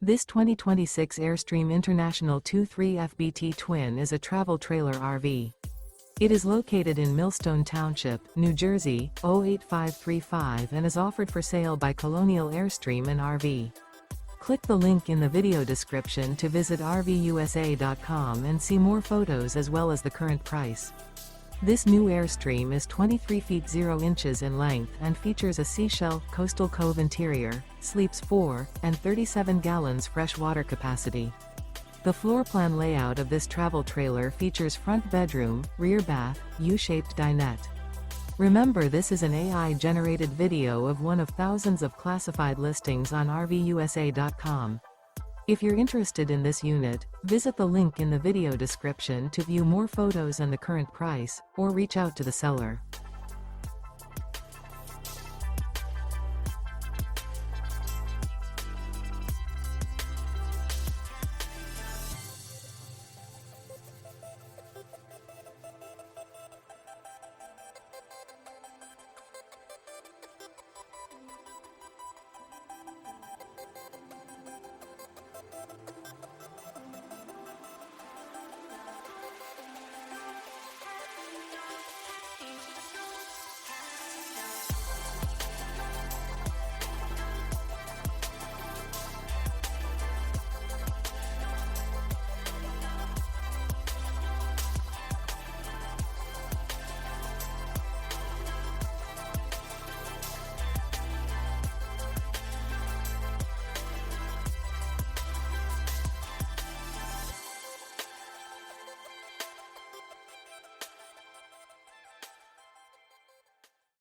This 2026 Airstream International 2.3 FBT Twin is a travel trailer RV. It is located in Millstone Township, New Jersey, 08535 and is offered for sale by Colonial Airstream RV. Click the link in the video description to visit RVUSA.com and see more photos as well as the current price. This new Airstream is 23 feet 0 inches in length and features a Seashell, coastal Cove interior, sleeps 4, and 37 gallons fresh water capacity. The floor plan layout of this travel trailer features front bedroom, rear bath, U-shaped dinette. Remember, this is an AI-generated video of one of thousands of classified listings on RVUSA.com. If you're interested in this unit, visit the link in the video description to view more photos and the current price, or reach out to the seller.